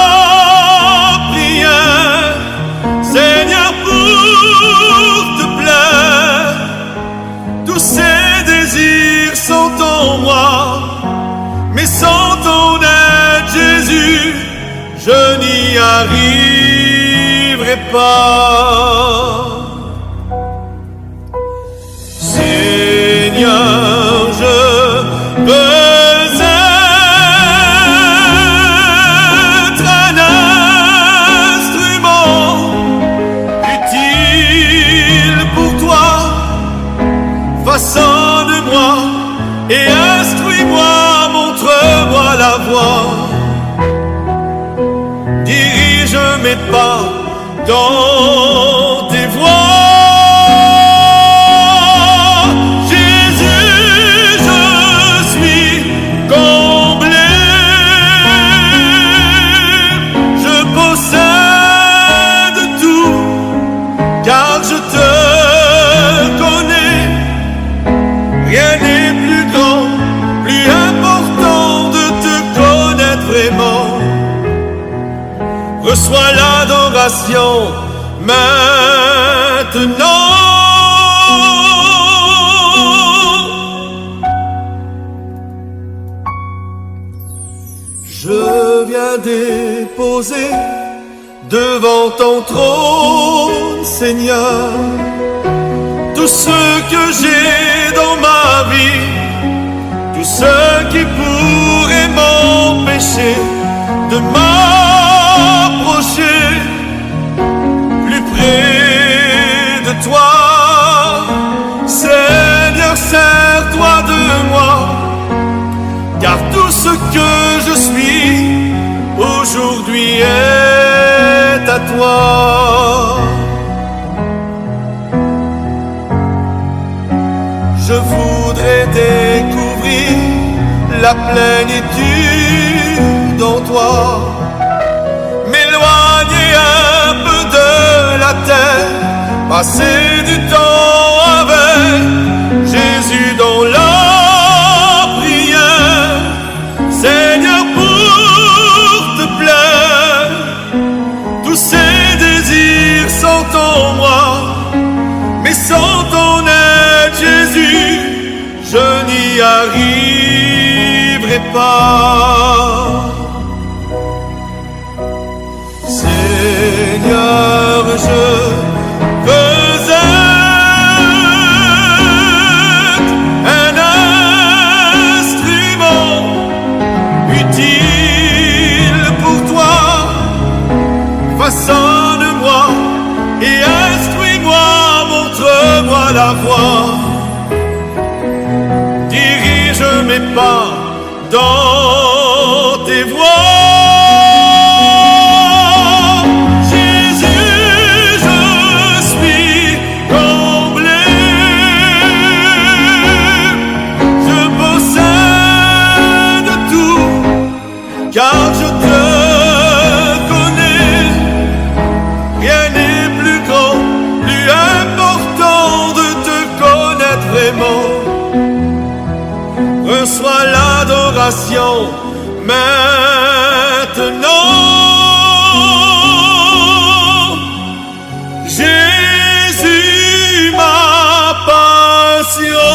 [SPEAKER 4] prière. Seigneur, pour te plaire, tous ces désirs sont en moi, mais sans ton aide, Jésus, je n'y arriverai pas. Seigneur, je veux être un instrument utile pour toi. Façonne-moi et instruis-moi, montre-moi la voie. Dirige mes pas dans tes voies. Jésus, je suis comblé. Je possède tout, car je te connais. Rien n'est plus grand, plus important de te connaître vraiment. Reçois l'adoration maintenant. Je viens déposer devant ton trône, Seigneur, tout ce que j'ai dans ma vie, tout ce qui pourrait m'empêcher de m'approcher plus près de toi. Seigneur, sers-toi de moi, car tout ce que je suis aujourd'hui est à toi. Je voudrais découvrir la plénitude en toi, m'éloigner un peu de la terre, passer du temps avec Jésus dans la prière. Seigneur, pour te plaire, tous ces désirs sont en moi, mais sans ton aide, Jésus, je n'y arriverai pas. Seigneur, je veux être un instrument utile pour toi. Façonne-moi et instruis-moi, montre-moi la voie. Dirige mes pas dans tes voies. Car je te connais, rien n'est plus grand, plus important de te connaître vraiment. Reçois l'adoration maintenant. Jésus, ma passion.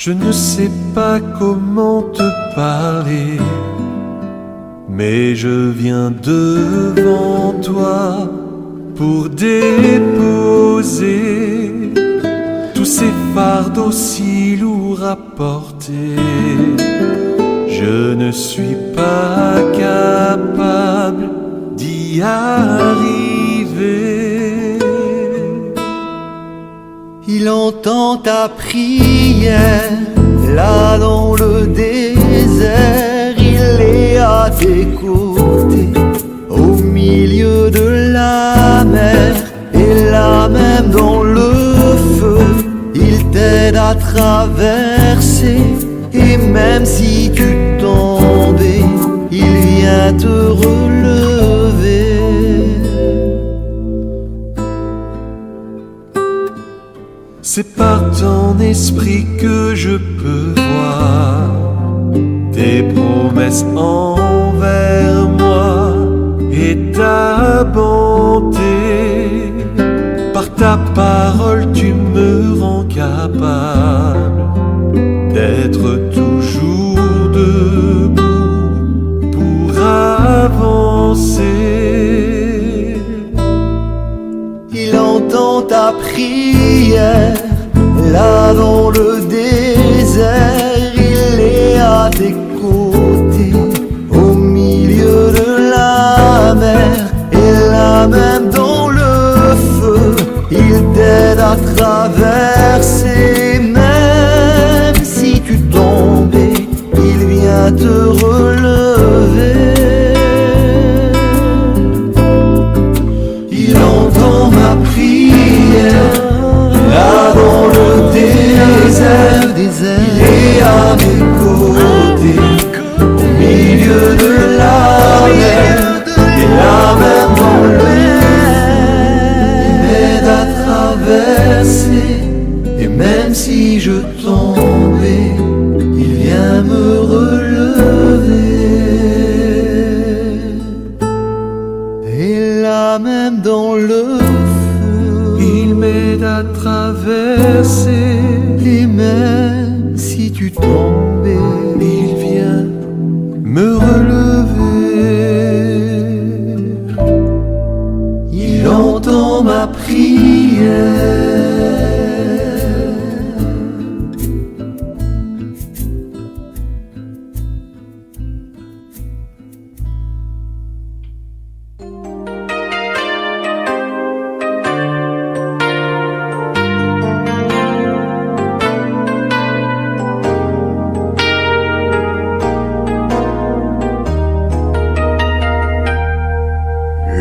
[SPEAKER 8] Je ne sais pas comment te parler, mais je viens devant toi pour déposer tous ces fardeaux si lourds à porter. Je ne suis pas capable d'y arriver.
[SPEAKER 4] Il entend ta prière, là dans le désert, il est à tes côtés, au milieu de la mer, et là même dans le feu, il t'aide à traverser, et même si tu tombais, il vient te relever.
[SPEAKER 8] C'est par ton esprit que je peux voir tes promesses envers moi et ta bonté. Par ta parole tu me rends capable d'être toujours debout pour avancer.
[SPEAKER 4] Il entend ta prière, là dans le désert, il est à tes côtés, au milieu de la mer, et là même dans le feu, il t'aide à traverser. Même si tu tombais, il vient te relever. Il entend ma prière, là dans le désert, il est à mes côtés, au milieu de la mer, et là même dans le feu, il m'aide à traverser, et même si je tombais, il vient me relever. Et là même dans le
[SPEAKER 8] Il m'aide à traverser,
[SPEAKER 4] et même si tu tombais,
[SPEAKER 8] il vient me relever.
[SPEAKER 4] il entend ma prière.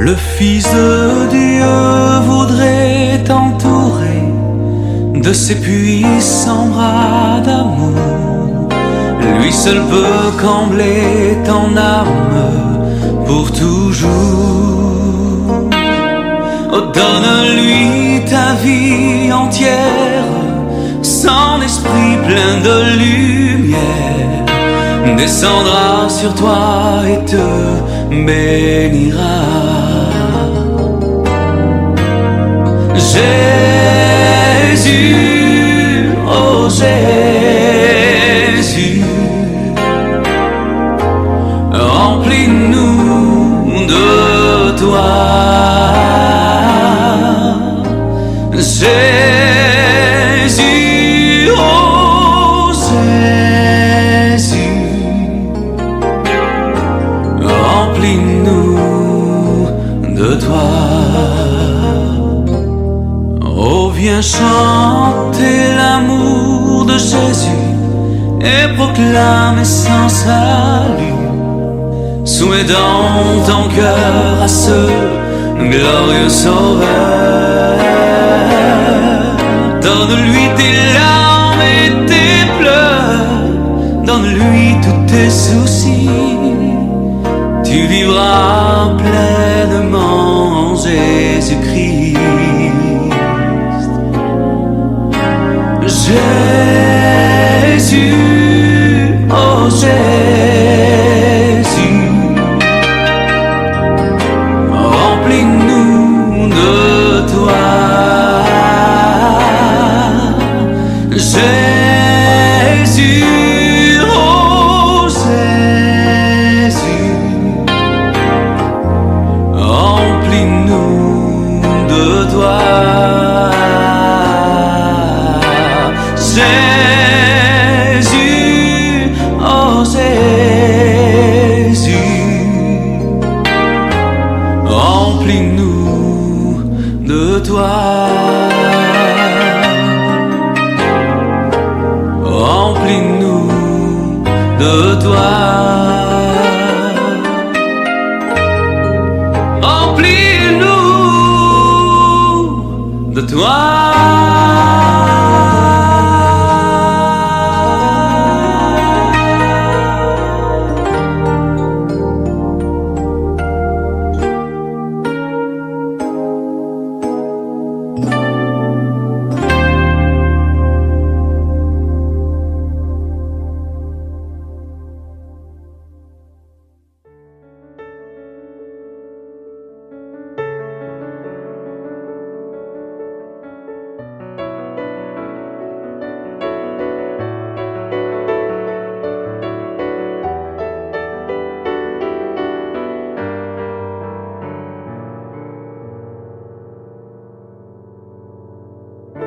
[SPEAKER 3] Le Fils de Dieu voudrait t'entourer de ses puissants bras d'amour. Lui seul peut combler ton âme pour toujours. Oh, donne-lui ta vie entière, son esprit plein de lumière descendra sur toi et te bénira. Jésus, oh Jésus, remplis-nous de toi. Jésus, oh Jésus, remplis-nous de toi. Oh, viens chanter l'amour de Jésus et proclamer son salut. Soumets dans ton cœur à ce glorieux Sauveur. Donne-lui tes larmes et tes pleurs, donne-lui tous tes soucis. Tu vivras pleinement en Jésus-Christ. Jésus, oh Jésus, remplis-nous de toi. Jésus, Jésus, oh Jésus, remplis-nous de toi. Remplis-nous de toi. Remplis-nous de toi.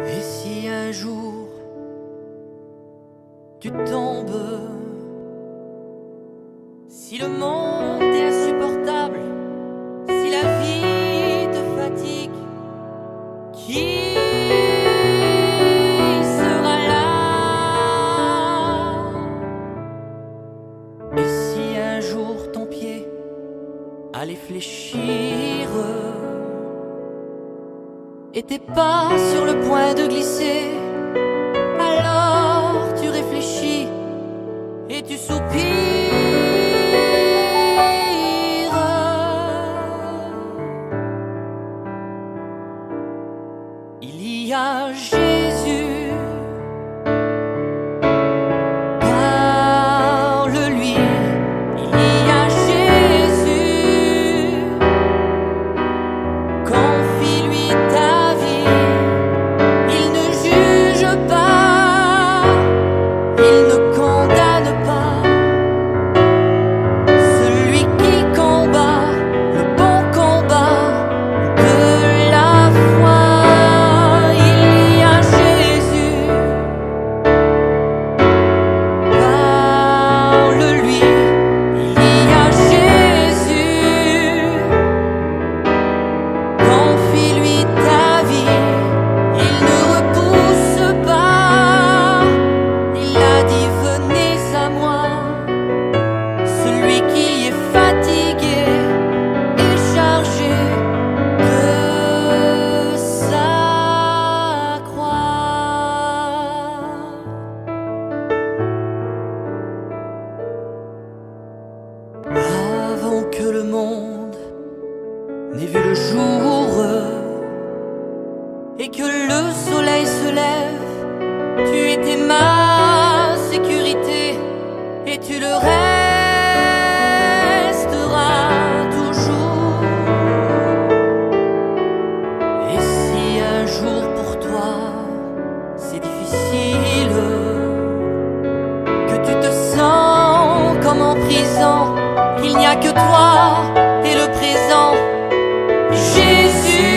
[SPEAKER 1] Et si un jour tu tombes, si le monde est insupportable, si la vie te fatigue, qui sera là? Et si un jour ton pied allait fléchir et t'es pas sur le point de glisser, alors tu réfléchis et tu soupires. Il y a Jésus, parle-lui. Il y a Jésus, confie-lui ta vie. Il ne juge pas, il ne condamne pas. Celui qui combat le bon combat de la foi. Il y a Jésus, parle-lui. Il y a Jésus, confie-lui ta vie. Il ne repousse pas, il a dit venez à moi. Celui qui est fatigué et chargé de sa croix. Avant que le monde n'ait vu le jour et que le soleil se lève, tu étais ma sécurité et tu le resteras toujours. Et si un jour pour toi c'est difficile, que tu te sens comme en prison, qu'il n'y a que toi et le présent, Jésus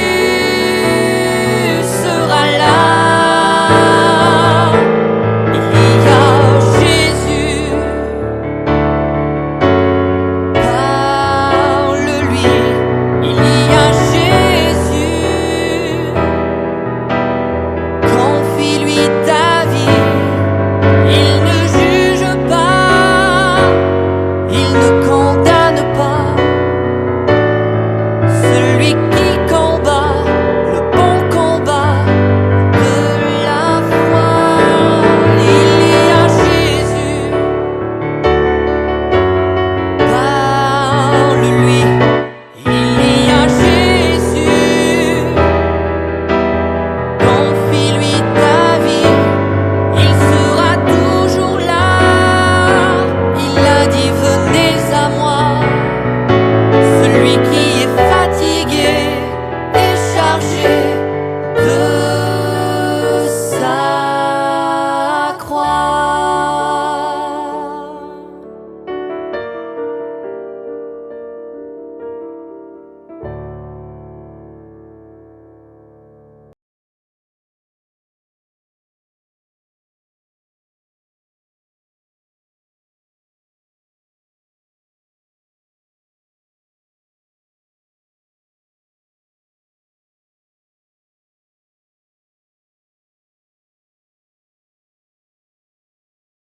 [SPEAKER 1] sera là. Il y a Jésus, parle-lui. Il y a Jésus, confie-lui ta